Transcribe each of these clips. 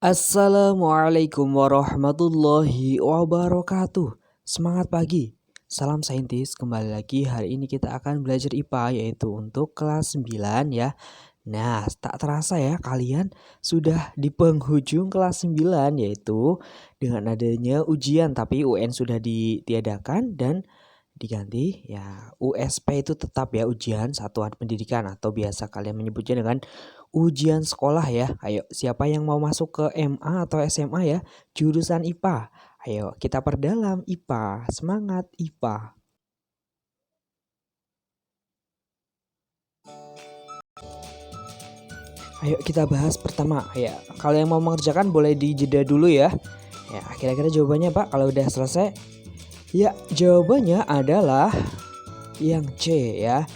Assalamualaikum warahmatullahi wabarakatuh. Semangat pagi. Salam saintis. Kembali lagi hari ini kita akan belajar IPA yaitu untuk kelas 9 ya. Nah, tak terasa ya kalian sudah di penghujung kelas 9 yaitu dengan adanya ujian, tapi UN sudah ditiadakan dan diganti ya USP itu tetap ya, ujian satuan pendidikan atau biasa kalian menyebutnya dengan ujian sekolah ya. Ayo, siapa yang mau masuk ke MA atau SMA ya, jurusan IPA? Ayo kita perdalam IPA. Semangat IPA. Ayo kita bahas pertama ya. Kalau yang mau mengerjakan boleh dijeda dulu ya. Ya, kira-kira jawabannya Pak kalau udah selesai? Ya, jawabannya adalah yang C ya.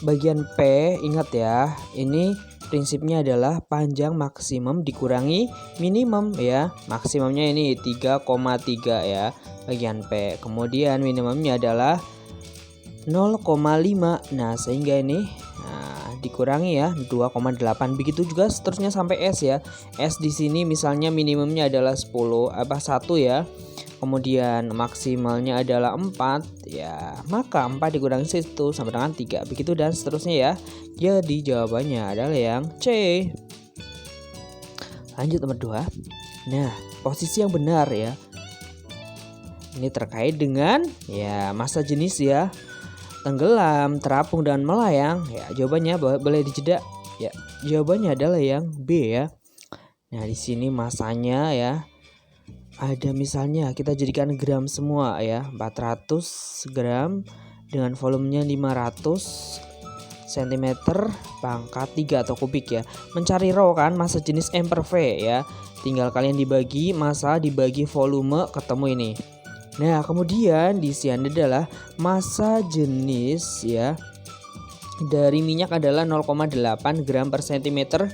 Bagian P, ingat ya. Ini prinsipnya adalah panjang maksimum dikurangi minimum ya. Maksimumnya ini 3,3 ya bagian P. Kemudian minimumnya adalah 0,5. Nah, sehingga ini dikurangi ya 2,8. Begitu juga seterusnya sampai S ya. S di sini misalnya minimumnya adalah 1 ya. Kemudian maksimalnya adalah 4 ya, maka 4 dikurangi 1 sama dengan 3. Begitu dan seterusnya ya. Jadi jawabannya adalah yang C. Lanjut nomor 2. Nah, posisi yang benar ya. Ini terkait dengan ya masa jenis ya. Tenggelam, terapung dan melayang. Ya, jawabannya boleh dijeda. Ya, jawabannya adalah yang B ya. Nah, di sini masanya ya. Ada misalnya kita jadikan gram semua ya, 400 gram dengan volumenya 500 cm pangkat 3 atau kubik ya. Mencari rho kan, massa jenis M per V ya. Tinggal kalian dibagi massa dibagi volume, ketemu ini. Nah, kemudian di sini adalah massa jenis ya dari minyak adalah 0,8 gram per cm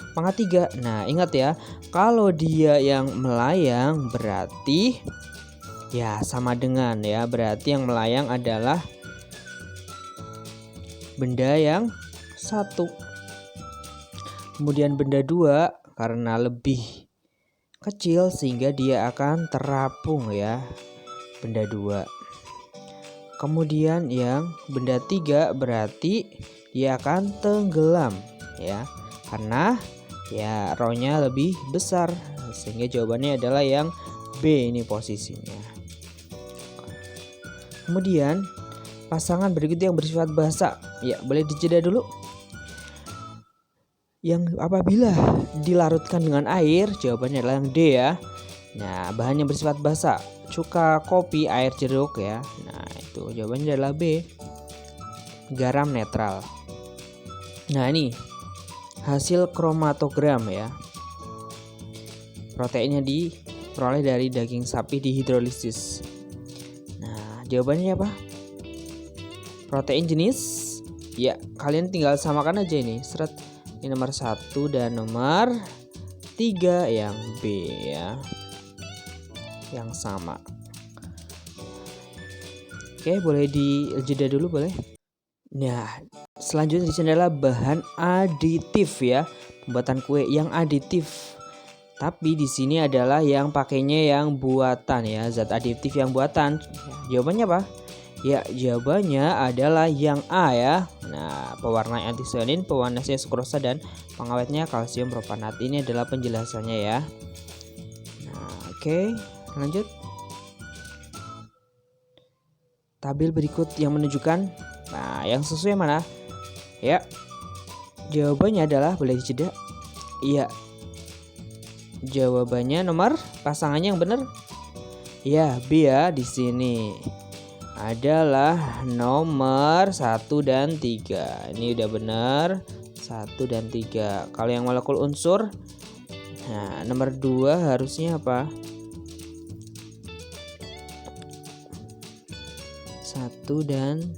pangkat 3. Nah, ingat ya, kalau dia yang melayang berarti ya sama dengan ya, berarti yang melayang adalah benda yang 1. Kemudian benda 2 karena lebih kecil sehingga dia akan terapung ya, benda 2. Kemudian yang benda 3 berarti dia akan tenggelam ya, karena ya rho-nya lebih besar, sehingga jawabannya adalah yang B ini posisinya. Kemudian pasangan berikut yang bersifat basa ya, boleh dijeda dulu. Yang apabila dilarutkan dengan air, jawabannya adalah yang D ya. Nah, bahan yang bersifat basa, cuka, kopi, air jeruk ya. Nah, itu jawabannya adalah B, garam netral. Nah, ini hasil kromatogram ya. Proteinnya diperoleh dari daging sapi dihidrolisis. Nah, jawabannya apa? Protein jenis ya, kalian tinggal samakan aja ini. Ini nomor 1 dan nomor 3 yang B ya, yang sama. Oke, boleh dijeda dulu boleh. Nah, selanjutnya di sini adalah bahan aditif ya, pembuatan kue yang aditif. Tapi di sini adalah yang pakainya yang buatan ya, zat aditif yang buatan. Jawabannya apa? Ya, jawabannya adalah yang A ya. Nah, pewarna antisyanin, pewanasnya sukrosa dan pengawetnya kalsium propanat. Ini adalah penjelasannya ya. Nah, oke, lanjut. Tabel berikut yang menunjukkan yang sesuai mana? Ya, jawabannya adalah, boleh dijeda. Iya, jawabannya nomor pasangannya yang benar. Ya, B ya, di sini adalah nomor 1 dan 3. Ini udah benar, 1 dan 3. Kalau yang molekul unsur, nah nomor 2 harusnya apa? 1 dan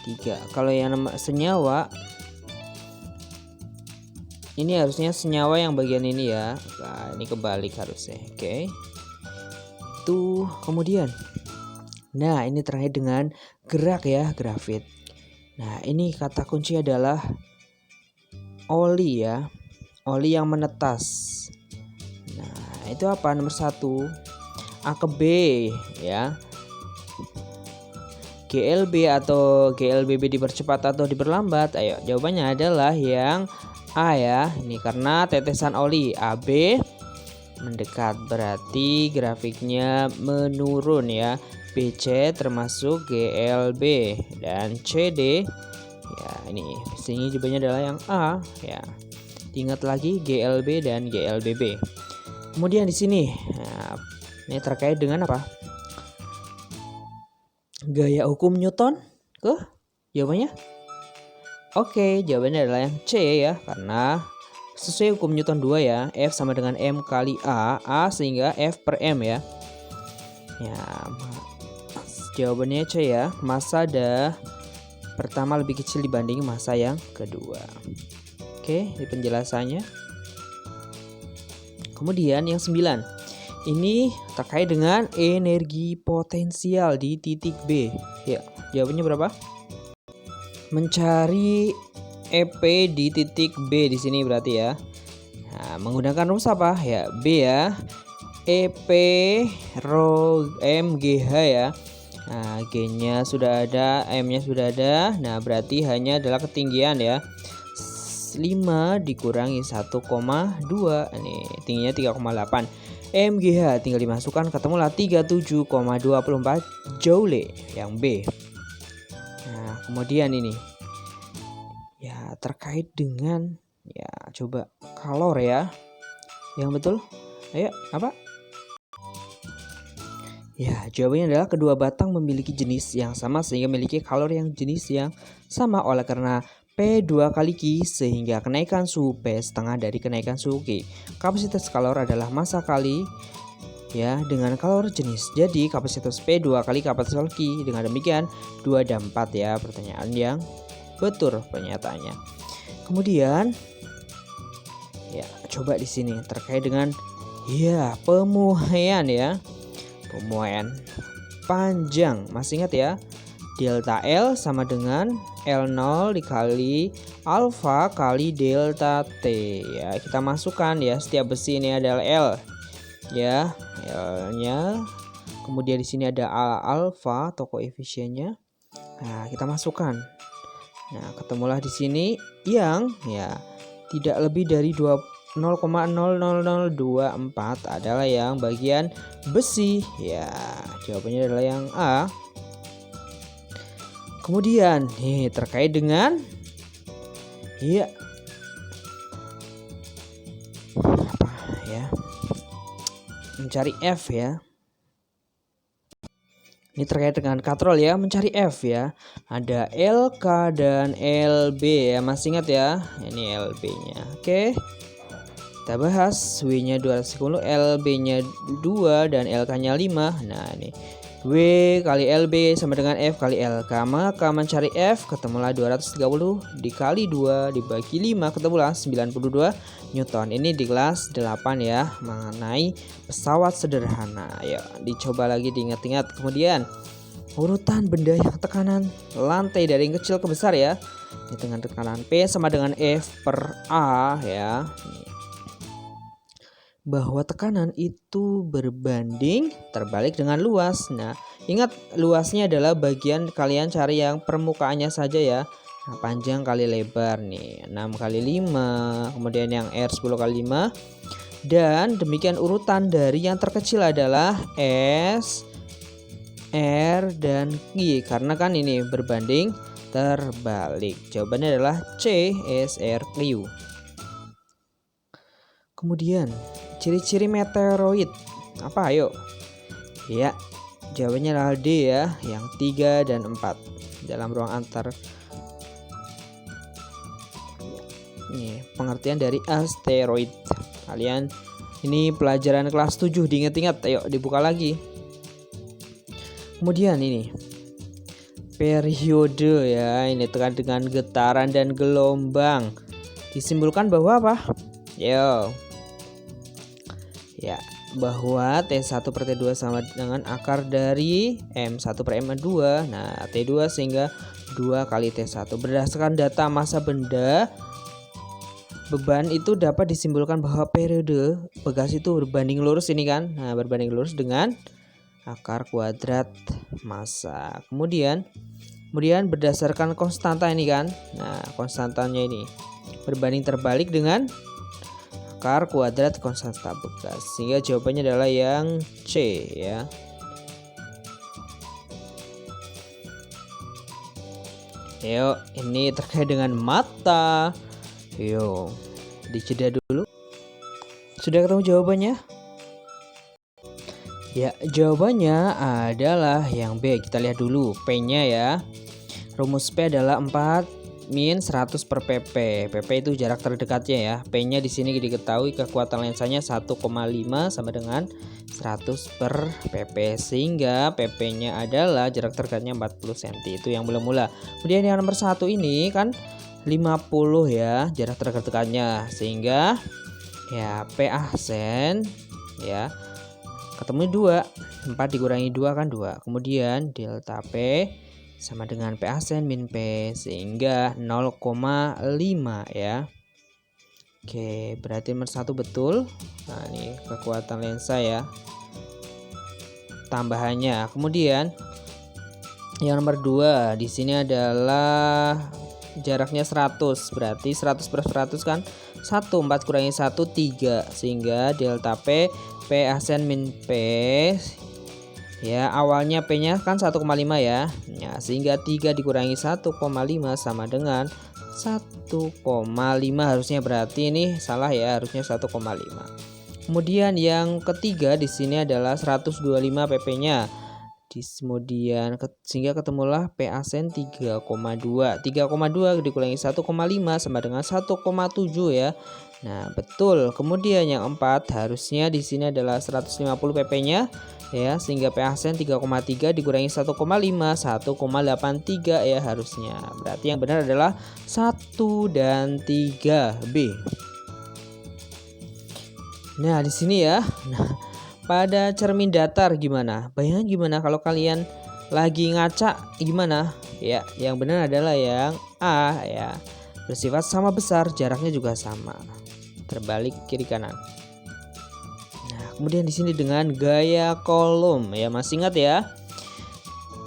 3. Kalau yang nomor senyawa, ini harusnya senyawa yang bagian ini ya. Nah, ini kebalik harusnya. Oke. Tuh, kemudian nah, ini terkait dengan gerak ya, grafit. Nah, ini kata kunci adalah oli ya, oli yang menetas. Nah, Nah, itu apa? Nomor 1. A ke B ya. GLB atau GLBB dipercepat atau diperlambat? Ayo, jawabannya adalah yang A ya. Ini karena tetesan oli AB mendekat, berarti grafiknya menurun ya. BC termasuk GLB dan CD ya, ini jawabannya adalah yang A ya. Ingat lagi GLB dan GLBB. Kemudian di sini, nah, ini terkait dengan apa? Gaya hukum Newton jawabannya? Oke, jawabannya adalah yang C ya, karena sesuai hukum Newton 2 ya, F sama dengan M kali A sehingga F per M ya. Ya, jawabannya C ya, massa pertama lebih kecil dibanding massa yang kedua. Oke, di penjelasannya. Kemudian yang 9. Ini terkait dengan energi potensial di titik B. Ya, jawabannya berapa? Mencari EP di titik B di sini berarti ya. Nah, menggunakan rumus apa? Ya, B ya. EP rho MGH ya. Nah, G-nya sudah ada, M-nya sudah ada. Nah, berarti hanya adalah ketinggian ya. 5 dikurangi 1,2. Ini tingginya 3,8. MGH tinggal dimasukkan, ketemulah 37,24 joule yang B. Nah, kemudian ini ya terkait dengan ya coba kalor ya. Yang betul? Ayo, apa? Ya, jawabannya adalah kedua batang memiliki jenis yang sama sehingga memiliki kalor yang jenis yang sama. Oleh karena P 2 kali Q sehingga kenaikan suhu P setengah dari kenaikan suhu Q. Kapasitas kalor adalah massa kali ya dengan kalor jenis. Jadi kapasitas P 2 kali kapasitas Q. Dengan demikian 2 dan 4 ya, pertanyaan yang betul pernyataannya. Kemudian ya coba di sini terkait dengan ya pemuaian ya. Pemuaian panjang. Masih ingat ya? Delta L sama dengan L0 dikali alfa kali delta T ya. Kita masukkan ya, setiap besi ini adalah L ya, L-nya. Kemudian di sini ada alfa atau koefisiennya. Nah, kita masukkan. Nah, ketemulah di sini yang ya tidak lebih dari 0,00024 adalah yang bagian besi ya. Jawabannya adalah yang A. Kemudian nih terkait dengan ya apa ya, mencari F ya. Ini terkait dengan katrol ya, mencari F ya. Ada LK dan LB ya, masih ingat ya. Ini LB-nya. Oke. Kita bahas W-nya 210, LB-nya 2 dan LK-nya 5. Nah, ini W kali LB sama dengan F kali LK. Maka mencari F ketemulah 230 dikali 2 dibagi 5 ketemulah 92 Newton. Ini di kelas 8 ya, mengenai pesawat sederhana. Ayo dicoba lagi diingat-ingat. Kemudian urutan benda yang tekanan lantai dari yang kecil ke besar ya. Ini dengan tekanan P sama dengan F per A ya. Bahwa tekanan itu berbanding terbalik dengan luas. Nah, ingat luasnya adalah bagian kalian cari yang permukaannya saja ya. Nah, panjang kali lebar nih 6 kali 5, kemudian yang R 10 kali 5. Dan demikian urutan dari yang terkecil adalah S, R, dan Q. Karena kan ini berbanding terbalik. Jawabannya adalah C, S, R, Q. Kemudian ciri-ciri meteoroid apa ayo? Ya, jawabannya adalah D ya, yang 3 dan 4 dalam ruang antar. Ini pengertian dari asteroid. Kalian ini pelajaran kelas 7 diingat-ingat, ayo dibuka lagi. Kemudian ini periode ya, ini terkait dengan getaran dan gelombang. Disimpulkan bahwa apa? Yo. Ya, bahwa T1 per T2 sama dengan akar dari M1 per M2. Nah, T2 sehingga 2 kali T1. Berdasarkan data massa benda beban itu dapat disimbolkan bahwa periode Pegas itu berbanding lurus ini kan. Nah, berbanding lurus dengan akar kuadrat massa. Kemudian berdasarkan konstanta ini kan. Nah, konstantanya ini berbanding terbalik dengan akar kuadrat konstanta Pegas. Sehingga jawabannya adalah yang C ya. Yuk, ini terkait dengan mata. Yuk, dijeda dulu. Sudah ketemu jawabannya? Ya, jawabannya adalah yang B. Kita lihat dulu P-nya ya. Rumus P adalah 4 min 100 per pp. pp itu jarak terdekatnya ya. P-nya di sini diketahui kekuatan lensanya 1,5 sama dengan 100 per pp, sehingga pp-nya adalah jarak terdekatnya 40 cm. Itu yang mula-mula. Kemudian yang nomor 1 ini kan 50 ya jarak terdekatnya, sehingga ya P aksen ya ketemu 2, 4 dikurangi 2 kan 2. Kemudian delta P sama dengan P aksen min P, sehingga 0,5 ya. Oke, berarti nomor 1 betul. Nah, ini kekuatan lensa ya. Tambahannya. Kemudian yang nomor 2 di sini adalah jaraknya 100. Berarti 100 per 100 kan 1, 4 kurangi 1 3, sehingga delta P aksen min P ya, awalnya P-nya kan 1,5 ya. Ya, sehingga 3 dikurangi 1,5 sama dengan 1,5 harusnya, berarti ini salah ya, harusnya 1,5. Kemudian yang ketiga di sini adalah 125 pp-nya. Kemudian sehingga ketemulah P aksen 3,2. 3,2 dikurangi 1,5 sama dengan 1,7 ya. Nah, betul. Kemudian yang 4 harusnya di sini adalah 150 pp-nya ya, sehingga P aksen 3,3 dikurangi 1,5 1,83 ya harusnya. Berarti yang benar adalah 1 dan 3B. Nah, di sini ya. Nah, pada cermin datar gimana? Bayangkan gimana kalau kalian lagi ngaca gimana? Ya, yang benar adalah yang A ya. Bersifat sama besar, jaraknya juga sama. Terbalik kiri kanan. Nah, kemudian di sini dengan gaya kolom ya, masih ingat ya?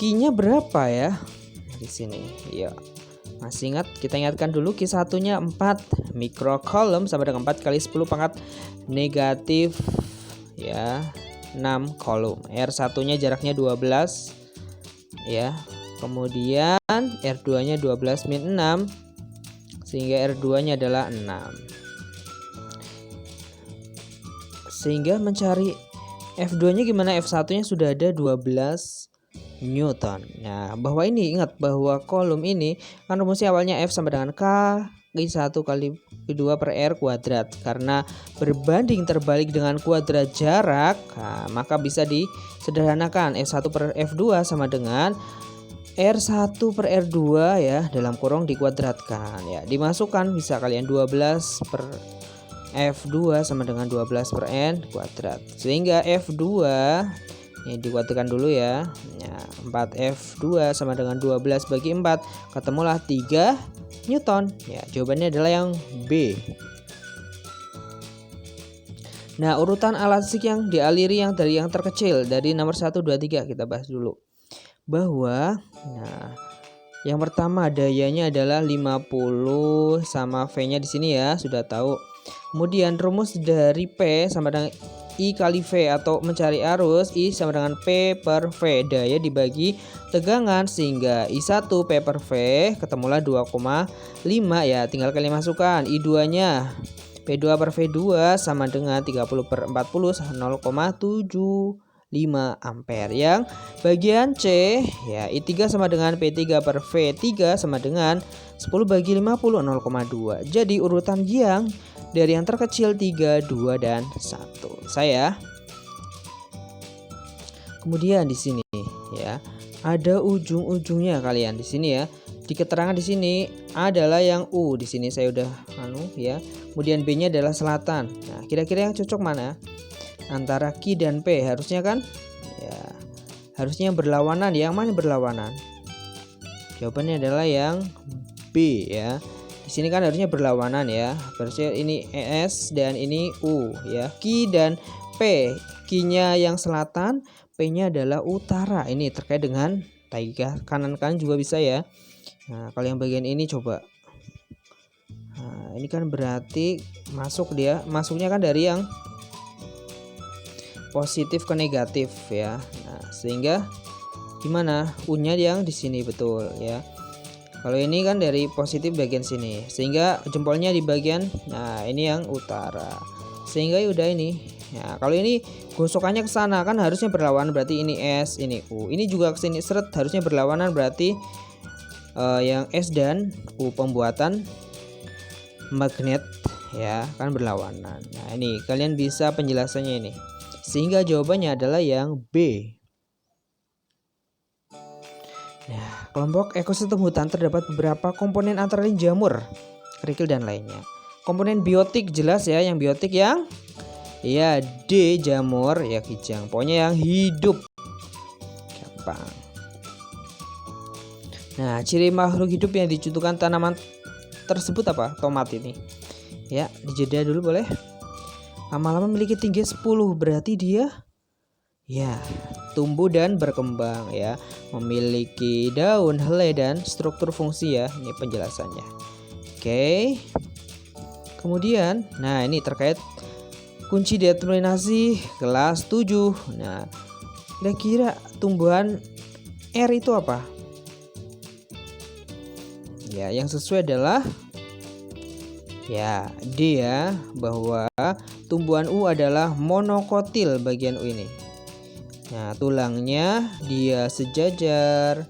Q-nya berapa ya? Di sini. Ya. Masih ingat? Kita ingatkan dulu Q1-nya 4 mikrokolom sama dengan 4 kali 10 pangkat negatif ya 6 kolom. R1-nya jaraknya 12 ya. Kemudian R2-nya 12 min 6, sehingga R2-nya adalah 6. Sehingga mencari F2-nya gimana? F1-nya sudah ada 12 Newton. Nah, bahwa ini ingat bahwa kolom ini kan rumusnya awalnya F sama dengan K I1 kali I2 per R kuadrat. Karena berbanding terbalik dengan kuadrat jarak, nah, maka bisa disederhanakan F1 per F2 sama dengan R1 per R2 ya, dalam kurung dikuadratkan ya. Dimasukkan bisa kalian 12 per F2 sama dengan 12 per N kuadrat. Sehingga F2 ini dikuadratkan dulu ya. 4F2 sama dengan 12 bagi 4, ketemulah 3 Newton. Ya, jawabannya adalah yang B. Nah, urutan alat fisik yang dialiri yang dari yang terkecil dari nomor 1, 2, 3 kita bahas dulu. Bahwa nah, yang pertama dayanya adalah 50 sama V-nya di sini ya, sudah tahu. Kemudian rumus dari P sama dengan I kali V atau mencari arus, I sama dengan P per V, daya dibagi tegangan, sehingga I1 P per V ketemulah 2,5 ya, tinggal kalian masukkan I2 nya P2 per V2 sama dengan 30 per 40 0,75 ampere. Yang bagian C ya, I3 sama dengan P3 per V3 sama dengan 10 bagi 50 0,2. Jadi urutan yang dari yang terkecil 3, 2 dan 1. Saya. Kemudian di sini ya, ada ujung-ujungnya kalian di sini ya. Di keterangan di sini adalah yang U. Di sini saya udah ya. Kemudian B-nya adalah selatan. Nah, kira-kira yang cocok mana? Antara Q dan P harusnya kan? Ya. Harusnya yang berlawanan. Yang mana berlawanan? Jawabannya adalah yang B ya. Di sini kan harusnya berlawanan ya. Berarti ini S dan ini U ya. Q dan P. Q-nya yang selatan, P-nya adalah utara. Ini terkait dengan taiga kanan juga bisa ya. Nah, kalau yang bagian ini coba. Nah, ini kan berarti masuknya kan dari yang positif ke negatif ya. Nah, sehingga gimana? U-nya yang di sini betul ya. Kalau ini kan dari positif bagian sini, sehingga jempolnya di bagian, nah ini yang utara, sehingga ya udah ini. Nah kalau ini gosokannya ke sana kan harusnya berlawanan, berarti ini S, ini U. Ini juga ke sini seret harusnya berlawanan, berarti yang S dan U pembuatan magnet ya kan berlawanan. Nah ini kalian bisa penjelasannya ini, sehingga jawabannya adalah yang B. Nah, kelompok ekosistem hutan terdapat beberapa komponen antara lain jamur, kerikil dan lainnya. Komponen biotik jelas ya, yang biotik yang ya D jamur ya kijang. Pokoknya yang hidup. Gampang. Nah, ciri makhluk hidup yang dicontohkan tanaman tersebut apa? Tomat ini. Ya, dijeda dulu boleh. Lama-lama memiliki tinggi 10, berarti dia ya tumbuh dan berkembang ya, memiliki daun, helai dan struktur fungsi ya. Ini penjelasannya. Oke. Kemudian, nah ini terkait kunci determinasi kelas 7. Nah, kira-kira tumbuhan R itu apa? Ya, yang sesuai adalah ya D ya, bahwa tumbuhan U adalah monokotil bagian U ini. Nah, tulangnya dia sejajar.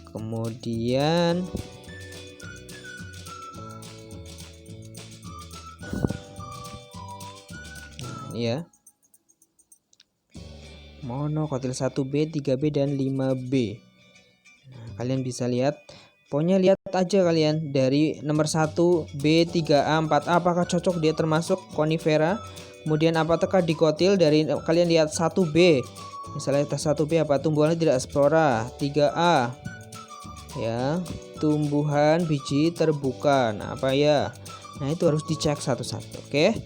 Kemudian nah, ini ya. Monokotil 1B, 3B dan 5B. Nah, kalian bisa lihat. Pokoknya lihat aja kalian dari nomor 1B, 3A, 4A apakah cocok dia termasuk konifera. Kemudian apakah dikotil dari kalian lihat 1B. Misalnya tes 1B apa? Tumbuhannya tidak spora. 3A ya, tumbuhan biji terbuka. Nah, apa ya? Nah, itu harus dicek satu-satu. Oke.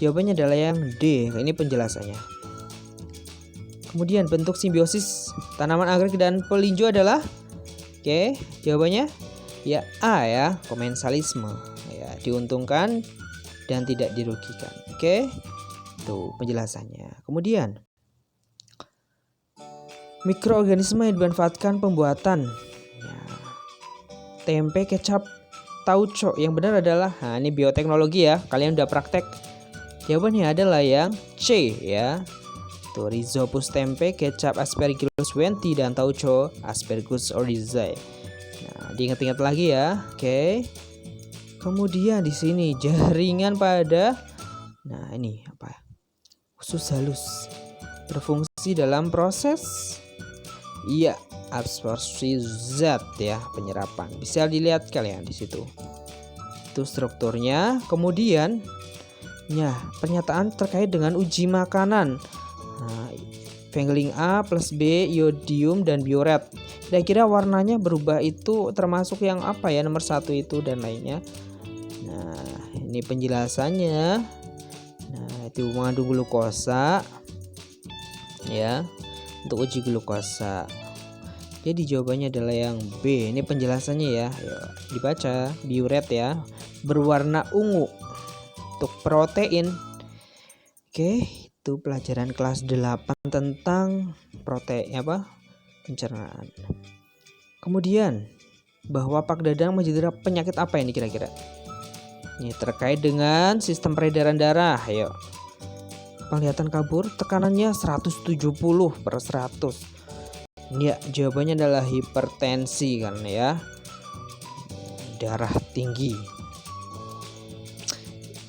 Jawabannya adalah yang D. Ini penjelasannya. Kemudian bentuk simbiosis tanaman anggrek dan pelinjo adalah oke, jawabannya ya A ya, komensalisme ya, diuntungkan dan tidak dirugikan. Oke. Tuh penjelasannya. Kemudian mikroorganisme yang dimanfaatkan pembuatan ya, tempe, kecap, tauco. Yang benar adalah, nah ini bioteknologi ya, kalian udah praktek. Jawabannya adalah yang C ya. Tuh, Rhizopus tempe, kecap Aspergillus wenti dan tauco Aspergillus oryzae. Nah, diingat-ingat lagi ya. Oke. Kemudian di sini jaringan pada, nah ini apa? Usus halus berfungsi dalam proses iya absorpsi zat ya, penyerapan. Bisa dilihat kalian di situ. Itu strukturnya. Kemudian ya, pernyataan terkait dengan uji makanan. Nah, Fengling A plus B, iodium dan bioret. Kira-kira warnanya berubah itu termasuk yang apa ya, nomor 1 itu dan lainnya. Nah, ini penjelasannya. Nah, itu mengandung glukosa ya, untuk uji glukosa. Jadi jawabannya adalah yang B. Ini penjelasannya ya. Yuk, dibaca. Bioret ya, berwarna ungu untuk protein. Oke, itu pelajaran kelas 8 tentang protein apa? Pencernaan. Kemudian, bahwa Pak Dadang menderita penyakit apa ini kira-kira? Ini terkait dengan sistem peredaran darah. Ayo. Penglihatan kabur, tekanannya 170/100. Ya, jawabannya adalah hipertensi kan ya. Darah tinggi.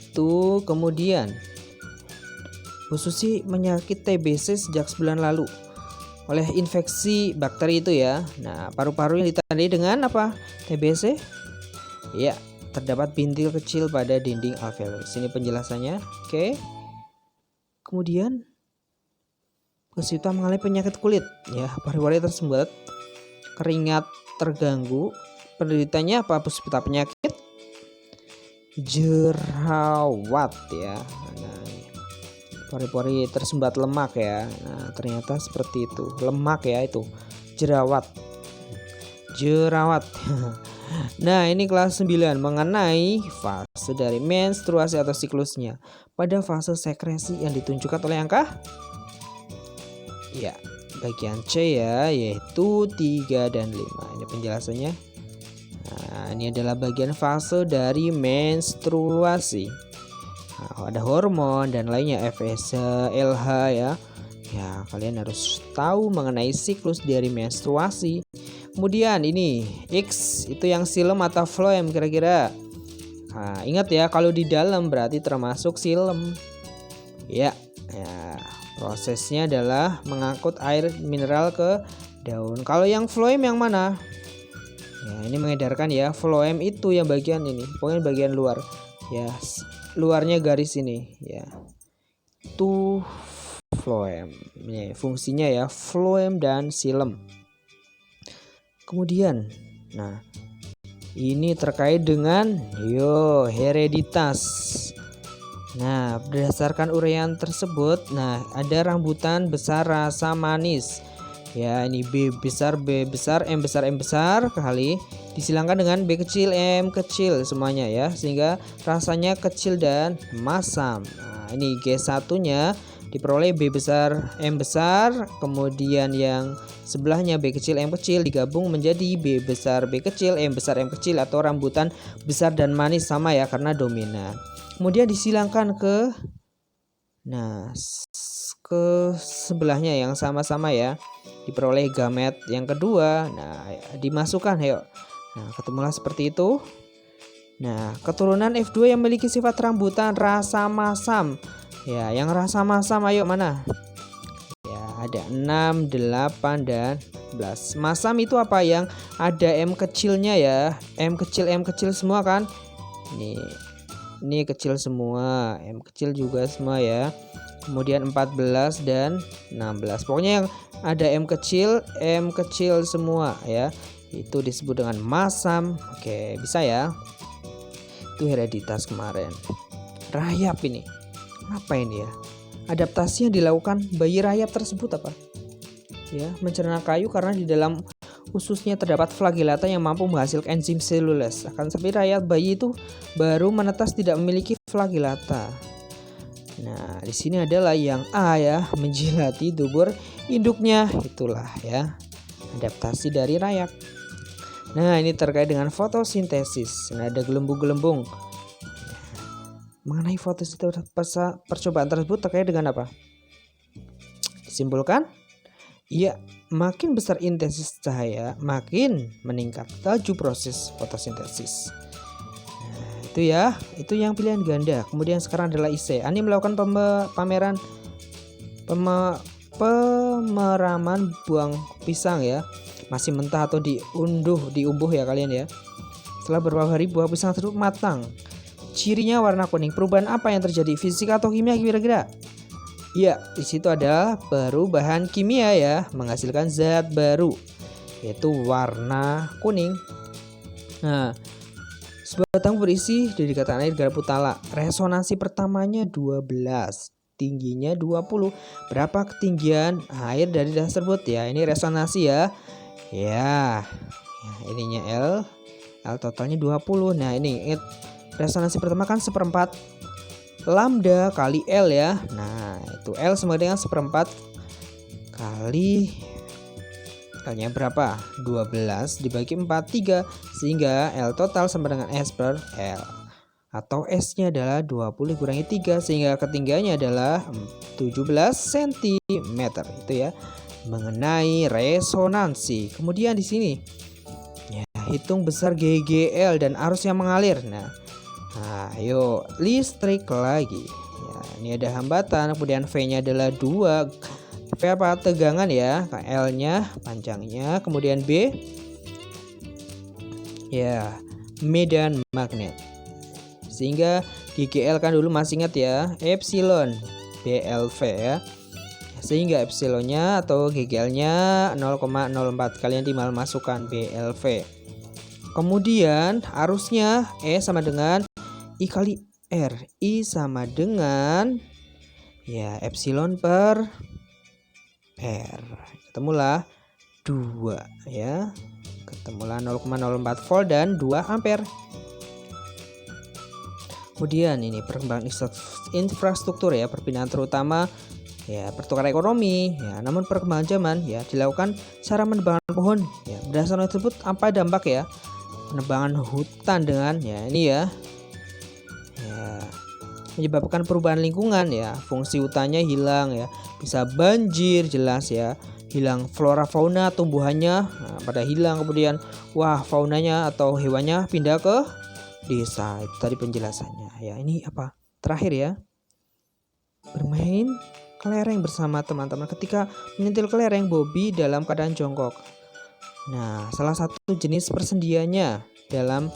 Itu kemudian khususnya penyakit TBC sejak sebulan lalu oleh infeksi bakteri itu ya. Nah, paru-paru yang ditandai dengan apa? TBC? Ya, terdapat bintil kecil pada dinding alveolus. Ini penjelasannya. Oke. Kemudian peserta mengalami penyakit kulit ya, paru-paru tersumbat, keringat terganggu, penderitanya apa? Penderita penyakit jerawat ya. Nah, pori-pori tersumbat lemak ya. Nah, ternyata seperti itu. Lemak ya itu. Jerawat. Nah, ini kelas 9 mengenai fase dari menstruasi atau siklusnya. Pada fase sekresi yang ditunjukkan oleh angka ya, bagian C ya, yaitu 3 dan 5. Ini penjelasannya. Nah, ini adalah bagian fase dari menstruasi. Nah, ada hormon dan lainnya, FSH, LH ya. Ya, kalian harus tahu mengenai siklus dari menstruasi. Kemudian ini X itu yang silem atau phloem kira-kira. Nah, ingat ya, kalau di dalam berarti termasuk silem. Ya, prosesnya adalah mengangkut air mineral ke daun. Kalau yang phloem yang mana? Ya, ini mengedarkan ya. Phloem itu yang bagian ini, pokoknya bagian luar. Ya, luarnya garis ini ya. Itu phloem. Ini fungsinya ya, phloem dan silem. Kemudian, nah ini terkait dengan hereditas. Nah, berdasarkan uraian tersebut, nah ada rambutan besar rasa manis. Ya, ini B besar, M besar kali disilangkan dengan B kecil, M kecil semuanya ya, sehingga rasanya kecil dan masam. Nah, ini G1-nya diperoleh B besar, M besar, kemudian yang sebelahnya B kecil, M kecil digabung menjadi B besar, B kecil, M besar, M kecil atau rambutan besar dan manis sama ya karena dominan. Kemudian disilangkan ke sebelahnya yang sama-sama ya, diperoleh gamet yang kedua. Nah, dimasukkan yuk. Nah, ketemulah seperti itu. Nah, keturunan F2 yang memiliki sifat rambutan rasa masam. Ya, yang rasa masam ayo mana? Ya, ada 6, 8 dan 11. Masam itu apa? Yang ada M kecilnya ya. M kecil semua kan? Ini kecil semua, M kecil juga semua ya. Kemudian 14 dan 16. Pokoknya yang ada M kecil semua ya. Itu disebut dengan masam. Oke, bisa ya. Itu hereditas kemarin. Rayap ini. Apa ini ya? Adaptasi yang dilakukan bayi rayap tersebut apa? Ya, mencerna kayu karena di dalam ususnya terdapat flagellata yang mampu menghasilkan enzim selules. Akan tetapi rayap bayi itu baru menetas tidak memiliki flagellata. Nah, di sini adalah yang A ya, menjilati dubur induknya. Itulah ya, adaptasi dari rayap. Nah, ini terkait dengan fotosintesis. Nah, ada gelembung-gelembung. Mengenai fotosintesis percobaan tersebut terkait dengan apa? Disimpulkan? Iya, makin besar intensitas cahaya, makin meningkat laju proses fotosintesis. Nah, itu ya, itu yang pilihan ganda. Kemudian sekarang adalah IC. Ani melakukan pemeraman buang pisang ya. Masih mentah atau diumbuh ya kalian ya. Setelah beberapa hari buah pisang tersebut matang. Cirinya warna kuning. Perubahan apa yang terjadi? Fisika atau kimia kira-kira? Ya, di situ ada perubahan kimia ya, menghasilkan zat baru yaitu warna kuning. Nah, sebuah batang berisi dari dikatakan air garpu tala. Resonansi pertamanya 12, tingginya 20. Berapa ketinggian air dari dasar tersebut ya? Ini resonansi ya. Ya, ininya L totalnya 20. Nah, ini resonansi pertama kan 1/4 lambda kali L ya. Nah, itu L sama dengan 1/4 kali L-nya berapa? 12 dibagi 4, 3. Sehingga L total sama dengan S per L. Atau S-nya adalah 20 kurangi 3. Sehingga ketinggiannya adalah 17 cm. Itu ya, mengenai resonansi. Kemudian di sini ya, hitung besar GGL dan arus yang mengalir. Nah, ayo listrik lagi. Ya, ini ada hambatan, kemudian V-nya adalah 2. V apa? Tegangan ya. L-nya panjangnya, kemudian B ya, medan magnet. Sehingga GGL kan dulu masih ingat ya, epsilon BLV ya. Sehingga epsilonnya atau GGL-nya 0,04. Kalian tinggal masukkan BLV. Kemudian arusnya E sama dengan I kali R. I sama dengan ya epsilon per R. Ketemulah 2 ya. Ketemulah 0,04 volt dan 2 ampere. Kemudian ini perkembangan infrastruktur ya, perpindahan terutama ya pertukaran ekonomi ya, namun perkembangan zaman ya dilakukan secara menebangan pohon ya. Berdasarkan tersebut apa dampak ya penebangan hutan dengan ya ini ya menyebabkan perubahan lingkungan ya, fungsi hutannya hilang ya, bisa banjir jelas ya, hilang flora fauna tumbuhannya pada hilang, kemudian faunanya atau hewannya pindah ke desa. Itu tadi penjelasannya ya. Ini apa terakhir ya, bermain kelereng bersama teman-teman. Ketika menyentil kelereng, Bobby dalam keadaan jongkok. Nah, salah satu jenis persendiannya dalam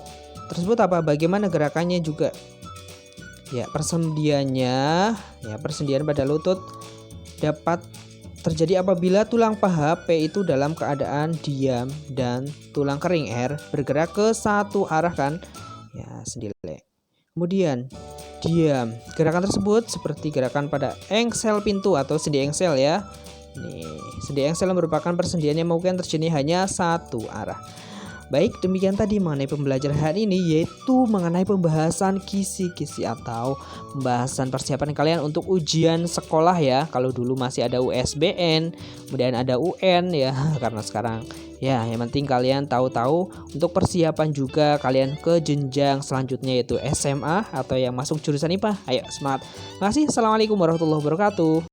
tersebut apa? Bagaimana gerakannya juga? Ya, persendian pada lutut dapat terjadi apabila tulang paha P itu dalam keadaan diam dan tulang kering R bergerak ke satu arah kan? Ya, sendile. Kemudian diam. Gerakan tersebut seperti gerakan pada engsel pintu atau sendi engsel ya. Nih, sendi engsel merupakan persendian yang mungkin terjadi hanya satu arah. Baik, demikian tadi mengenai pembelajaran hari ini, yaitu mengenai pembahasan kisi-kisi atau pembahasan persiapan kalian untuk ujian sekolah ya. Kalau dulu masih ada USBN, kemudian ada UN ya, karena sekarang ya yang penting kalian tahu-tahu untuk persiapan juga kalian ke jenjang selanjutnya yaitu SMA atau yang masuk jurusan IPA. Ayo semangat. Terima kasih. Assalamualaikum warahmatullahi wabarakatuh.